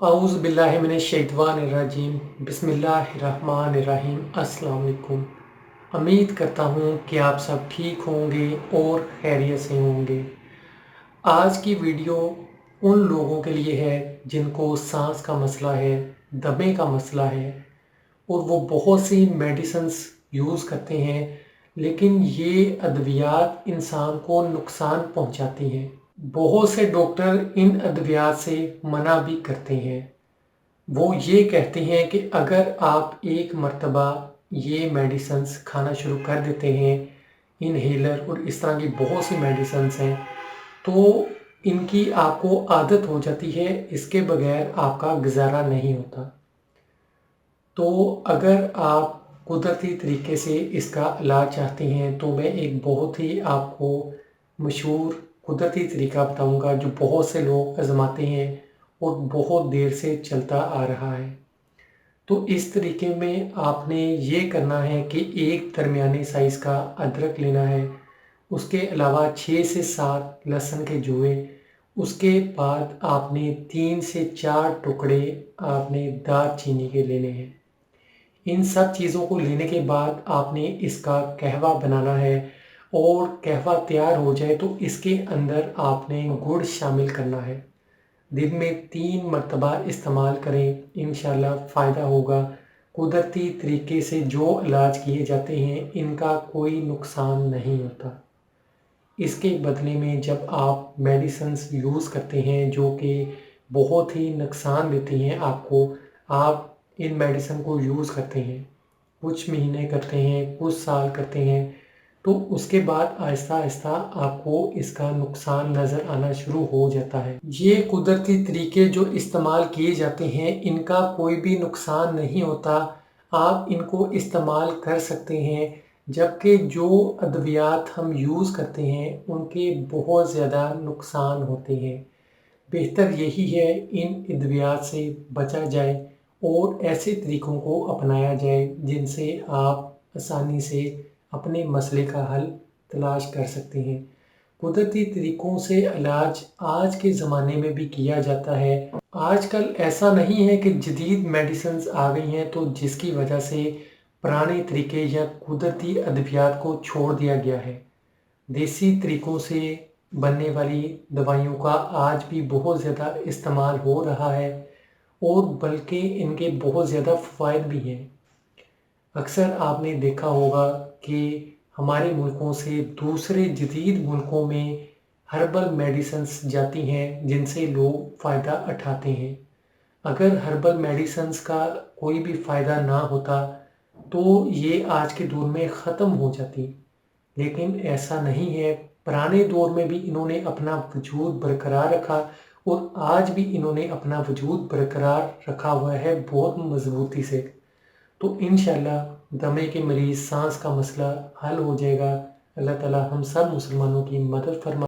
अऊज़ु बिल्लाहि मिनश्शैतानिर्रजीम बिस्मिल्लाहिर्रहमानिर्रहीम। अस्सलाम वालेकुम। उम्मीद करता हूँ कि आप सब ठीक होंगे और खैरियत से होंगे। आज की वीडियो उन लोगों के लिए है जिनको सांस का मसला है, दमे का मसला है और वो बहुत सी मेडिसिन्स यूज़ करते हैं, लेकिन ये अद्वियात इंसान को नुकसान पहुंचाती हैं। बहुत से डॉक्टर इन अद्वियात से मना भी करते हैं। वो ये कहते हैं कि अगर आप एक मर्तबा ये मेडिसिन्स खाना शुरू कर देते हैं, इनहेलर और इस तरह की बहुत सी मेडिसिन्स हैं, तो इनकी आपको आदत हो जाती है, इसके बगैर आपका गुजारा नहीं होता। तो अगर आप कुदरती तरीके से इसका इलाज चाहते हैं तो मैं एक बहुत ही आपको मशहूर कुदरती तरीका बताऊंगा जो बहुत से लोग आजमाते हैं और बहुत देर से चलता आ रहा है। तो इस तरीके में आपने ये करना है कि एक दरमियाने साइज़ का अदरक लेना है, उसके अलावा 6 से 7 लहसुन के जूए, उसके बाद आपने 3 से 4 टुकड़े आपने दालचीनी के लेने हैं। इन सब चीज़ों को लेने के बाद आपने इसका कहवा बनाना है और कहवा तैयार हो जाए तो इसके अंदर आपने गुड़ शामिल करना है। दिन में 3 मरतबा इस्तेमाल करें, इंशाल्लाह फ़ायदा होगा। कुदरती तरीके से जो इलाज किए जाते हैं इनका कोई नुकसान नहीं होता। इसके बदले में जब आप मेडिसिन्स यूज़ करते हैं जो कि बहुत ही नुकसान देती हैं आपको, आप इन मेडिसिन को यूज़ करते हैं, कुछ महीने करते हैं, कुछ साल करते हैं, तो उसके बाद आहिस्ता आहिस्ता आपको इसका नुकसान नज़र आना शुरू हो जाता है। ये कुदरती तरीके जो इस्तेमाल किए जाते हैं इनका कोई भी नुकसान नहीं होता, आप इनको इस्तेमाल कर सकते हैं, जबकि जो अद्वियात हम यूज़ करते हैं उनके बहुत ज़्यादा नुकसान होते हैं। बेहतर यही है इन अद्वियात से बचा जाए और ऐसे तरीकों को अपनाया जाए जिनसे आप आसानी से अपने मसले का हल तलाश कर सकते हैं। कुदरती तरीकों से इलाज आज के ज़माने में भी किया जाता है। आजकल ऐसा नहीं है कि जदीद मेडिसिन्स आ गई हैं तो जिसकी वजह से पुराने तरीके या कुदरती अद्वियात को छोड़ दिया गया है। देसी तरीकों से बनने वाली दवाइयों का आज भी बहुत ज़्यादा इस्तेमाल हो रहा है और बल्कि इनके बहुत ज़्यादा फ़वाइद भी हैं। अक्सर आपने देखा होगा कि हमारे मुल्कों से दूसरे जदीद मुल्कों में हर्बल मेडिसिन्स जाती हैं जिनसे लोग फ़ायदा उठाते हैं। अगर हर्बल मेडिसिन्स का कोई भी फ़ायदा ना होता तो ये आज के दौर में ख़त्म हो जाती, लेकिन ऐसा नहीं है। पुराने दौर में भी इन्होंने अपना वजूद बरकरार रखा और आज भी इन्होंने अपना वजूद बरकरार रखा हुआ है बहुत मज़बूती से। तो इंशाल्लाह दमे के मरीज़, सांस का मसला हल हो जाएगा। अल्लाह ताला हम सब मुसलमानों की मदद फरमा।